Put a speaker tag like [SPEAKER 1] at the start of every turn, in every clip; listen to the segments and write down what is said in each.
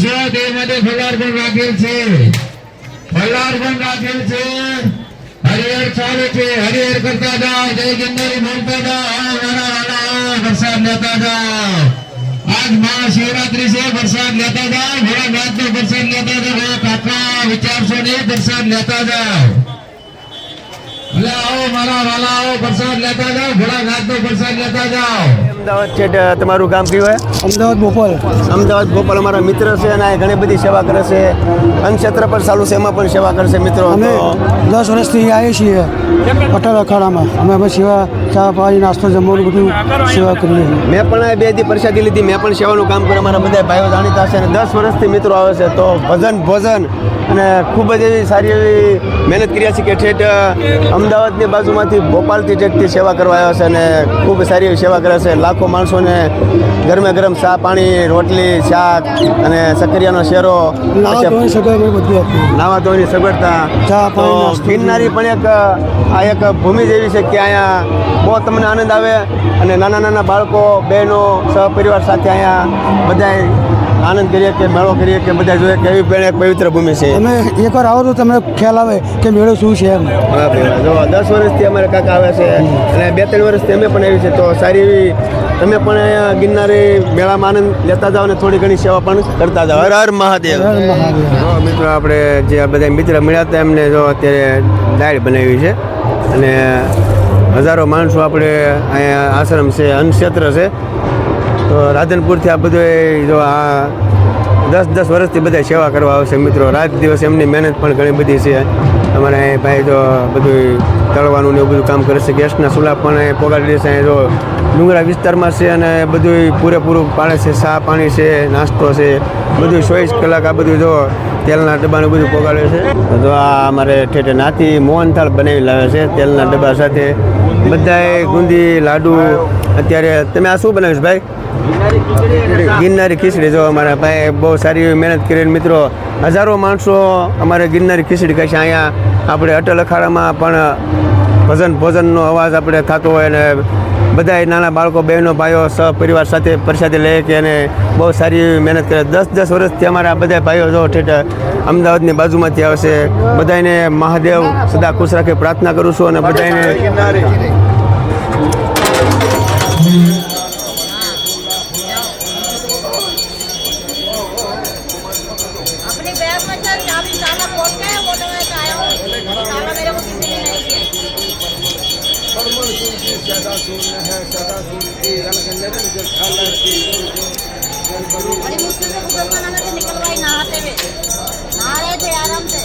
[SPEAKER 1] છે તેમાંથી ફલાર પણ રાખેલ છે, ફલાર પણ રાખેલ છે. હરિહર ચાલે છે, હરિહર કરતા જાઓ, જય ગિરનારી બોલતા જાઓ, વરસાદ લેતા જાઓ. આજ મહાશિવરાત્રી છે, વરસાદ લેતા જાઓ, ભોળાનાથ નો વરસાદ લેતા જાઓ. કાકા વિચારશો નહીં, વરસાદ લેતા જાઓ. આવો મારા વાલા, આવો વરસાદ લેતા જાઓ, ભોળાનાથ નો વરસાદ લેતા જાઓ.
[SPEAKER 2] અમદાવાદ છે તમારું ગામ કયું હોય?
[SPEAKER 3] અમદાવાદ ભોપાલ.
[SPEAKER 2] અમદાવાદ ભોપાલ અમારા મિત્ર છે અને આ ઘણી બધી સેવા કરે છે. અન્નક્ષેત્ર પણ ચાલુ છે, એમાં પણ સેવા કરશે મિત્રો.
[SPEAKER 3] અમે 10 વર્ષથી આવીએ છીએ પટેલ અખાડામાં. અમે સેવા, ચા પાણી, નાસ્તો, જમવાનું બધું સેવા કરીએ છીએ.
[SPEAKER 2] મેં પણ આ 2 દી પ્રસાદી લીધી, મેં પણ સેવાનું કામ કર્યું. અમારા બધા ભાઈઓ જાણીતા છે અને 10 વર્ષથી મિત્રો આવે છે. તો ભજન ભોજન અને ખૂબ જ એવી સારી એવી મહેનત કર્યા છે કે ઠેઠ અમદાવાદની બાજુમાંથી ભોપાલથી ઠેઠથી સેવા કરવા આવ્યા છે અને ખૂબ સારી એવી સેવા કરે છે. લાખો માણસોને ગરમે ગરમ ચા પાણી, રોટલી, શાક અને સક્કરિયાનો શેરો, નાવા ધોવાની સગવડતા. તો ગિરનારી પણ એક ભૂમિ જેવી છે કે અહીંયા બહુ તમને આનંદ આવે અને નાના નાના બાળકો, બહેનો, સહપરિવાર સાથે અહીંયા બધાય આનંદ કરીએ કે મેળો કરીએ કે બધા જોઈએ કે એવી પણ એક પવિત્ર ભૂમિ છે.
[SPEAKER 3] તમે એકવાર આવો તો તમને ખ્યાલ આવે કે મેળો શું છે એમ.
[SPEAKER 2] જો 10 વર્ષથી અમારે કાકા આવે છે અને 2-3 વર્ષથી અમે પણ આવી છે. તો સારી એવી તમે પણ અહીંયા ગિરનારી મેળામાં આનંદ લેતા જાઓ અને થોડી ઘણી સેવા પણ કરતા જાઓ. હર હર મહાદેવ. મિત્રો આપણે જે આ બધા મિત્ર મળ્યા હતા એમને જો અત્યારે દાળ બનાવી છે અને હજારો માણસો આપણે અહીંયા આશ્રમ છે, અન્નક્ષેત્ર છે. તો રાધનપુરથી આ બધું જો આ 10 વર્ષથી બધા સેવા કરવા આવશે મિત્રો. રાત દિવસ એમની મહેનત પણ ઘણી બધી છે. અમારે અહીં ભાઈ જો બધું તળવાનું ને એવું બધું કામ કરે છે. ગેસના ચૂલા પણ અહીં પોગાડી છે. જો ડુંગરા વિસ્તારમાં છે અને બધું પૂરેપૂરું પાડે છે. ચા પાણી છે, નાસ્તો છે, બધું 24 કલાક આ બધું જો તેલના ડબ્બાનું બધું પોગાડે છે. તો આ અમારે ઠેઠે નાથી મોહનથાળ બનાવી લાવે છે તેલના ડબ્બા સાથે. બધાએ ગુંદી, લાડુ. અત્યારે તમે આ શું બનાવ્યું છે ભાઈ? ગિરનારી ખીચડી. જો અમારા ભાઈ બહુ સારી એવી મહેનત કરીને મિત્રો હજારો માણસો અમારે ગિરનારી ખીચડી કહે છે. અહીંયા આપણે અટલ અખાડામાં પણ ભજન ભોજનનો અવાજ આપણે થતો હોય અને બધા નાના બાળકો, બહેનો, ભાઈઓ સહપરિવાર સાથે પ્રસાદી લે કે અને બહુ સારી એવી મહેનત કરે. 10 વર્ષથી અમારા બધા ભાઈઓ જો ઠેઠ અમદાવાદની બાજુમાંથી આવશે. બધાને મહાદેવ સદા ખુશ રાખે પ્રાર્થના કરું છું અને બધાને
[SPEAKER 4] बड़ी मुश्किल से गुजरना निकल रहा है नहाते हुए, नहा रहे थे आराम से।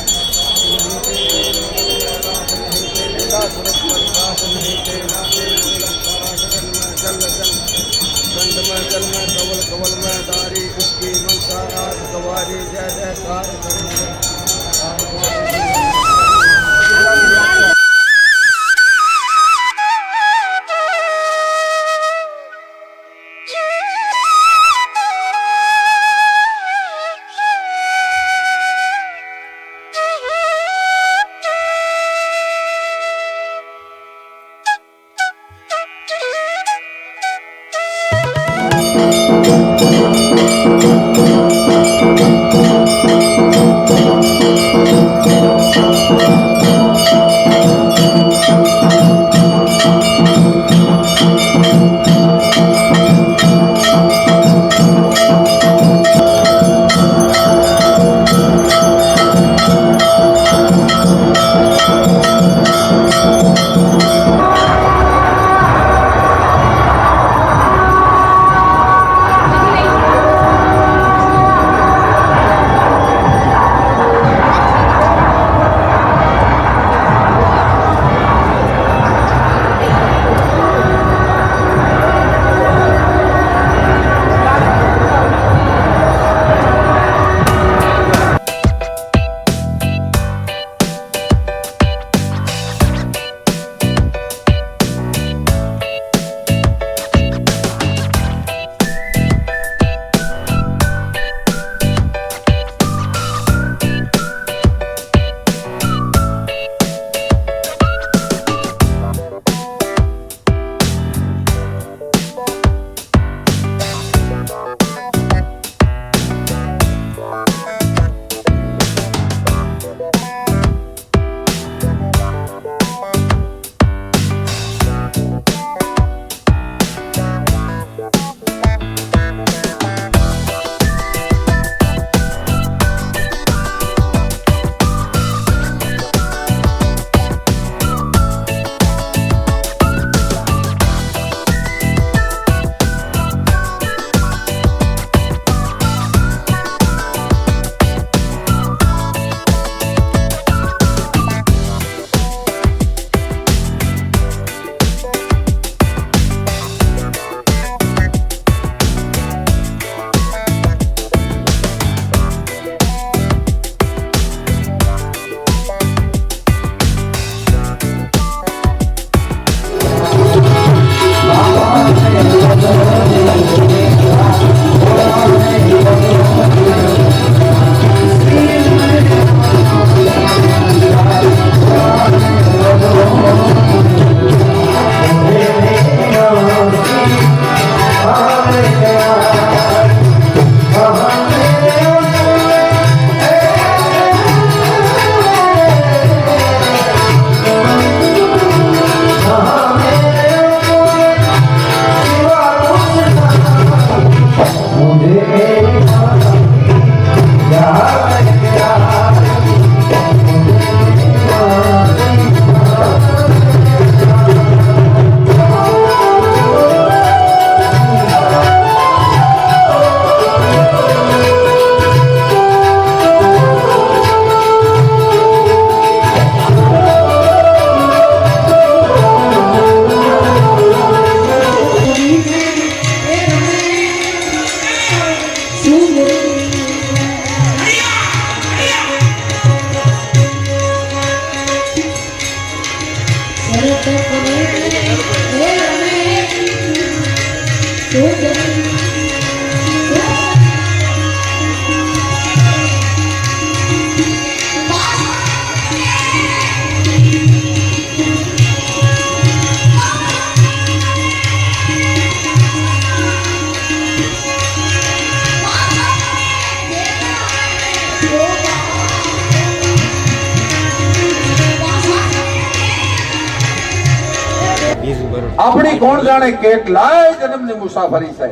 [SPEAKER 5] આપણી કોણ જાણે કેટલાય જન્મની મુસાફરી છે.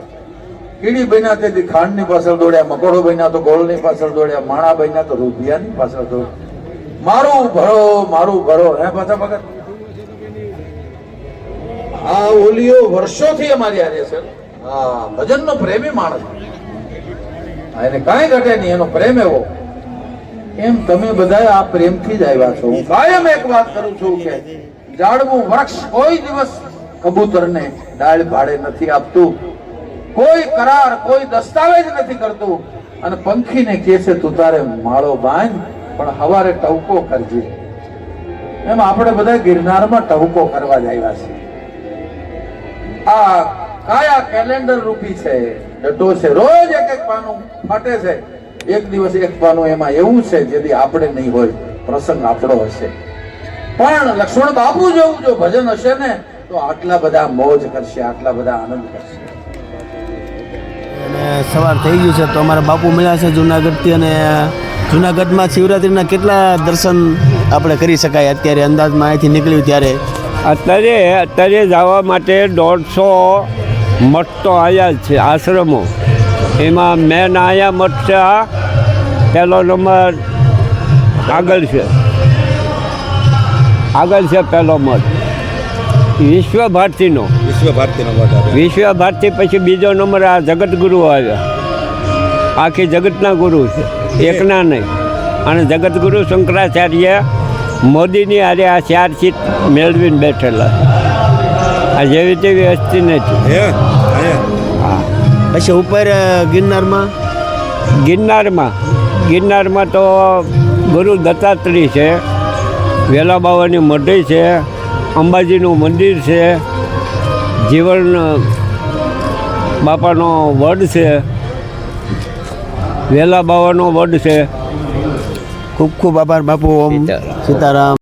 [SPEAKER 5] કીડી બન્યા તેથી ખાંડની પાછળ દોડ્યા, મકોડો બન્યા તો ગોળની પાછળ દોડ્યા, માણા બન્યા તો રૂપિયાની પાછળ દોડ્યા. મારું ભરો હે પાછા ભગત. આ ઓલીઓ વર્ષોથી અમારી હારે છે. હા, ભજનનો પ્રેમી માણસ. એને કાંઈ ઘટે નહીં, એનો પ્રેમ એવો. એમ તમે બધા આ પ્રેમથી જ આવ્યા છો. હું કાયમ એક વાત કરું છું કે ઝાડવું વૃક્ષ કોઈ દિવસ કબૂતરને ડાળ ભાડે નથી આપતું, કોઈ કરાર કોઈ દસ્તાવેજ નથી કરતું. અને પંખીને કહે છે તું તારે માળો બાંધ પણ હવારે ટવકો કરજે. એમ આપણે બધા ગિરનારમાં ટવકો કરવા જ આવ્યા છે. આ કાયા કેલેન્ડર રૂપી છે, ડટો છે. રોજ એક એક પાનું ફાટે છે. એક દિવસ એક પાનું એમાં એવું છે જેથી આપણે નહીં હોય, પ્રસંગ આપણો હશે. પણ લક્ષ્મણ બાપુ જેવું જો ભજન હશે ને તો આટલા બધા મોજ કરશે, આટલા બધા આનંદ કરશે.
[SPEAKER 2] અને સવાર થઈ ગયું છે તો અમારા બાપુ મળ્યા છે જુનાગઢથી. અને જુનાગઢમાં શિવરાત્રિના કેટલા દર્શન આપણે કરી શકાય અત્યારે અંદાજમાં અહીંથી નીકળ્યું ત્યારે?
[SPEAKER 6] અત્યારે જવા માટે 150 મઠ તો આવ્યા જ છે, આશ્રમો. એમાં મેન આયા મઠ છે, પહેલો નંબર આગળ છે પહેલો મઠ વિશ્વભારતીનો વિશ્વભારતી. પછી બીજો નંબર આ જગતગુરુ આવ્યા. આખી જગતના ગુરુ છે, એકના નહીં. અને જગતગુરુ શંકરાચાર્ય મોદીની હારે આ 4 સીટ મેળવીને બેઠેલા. આ જેવી તેવી હસ્તી નથી. હા.
[SPEAKER 2] પછી ઉપર
[SPEAKER 6] ગિરનારમાં તો ગુરુ દત્તાત્રેય છે, વેલા બાવાની મઢી છે, અંબાજીનું મંદિર છે, જીવન બાપાનો વડ છે, વેલા બાવાનો વડ છે.
[SPEAKER 2] ખૂબ ખૂબ આભાર બાપુ. ઓમ સીતારામ.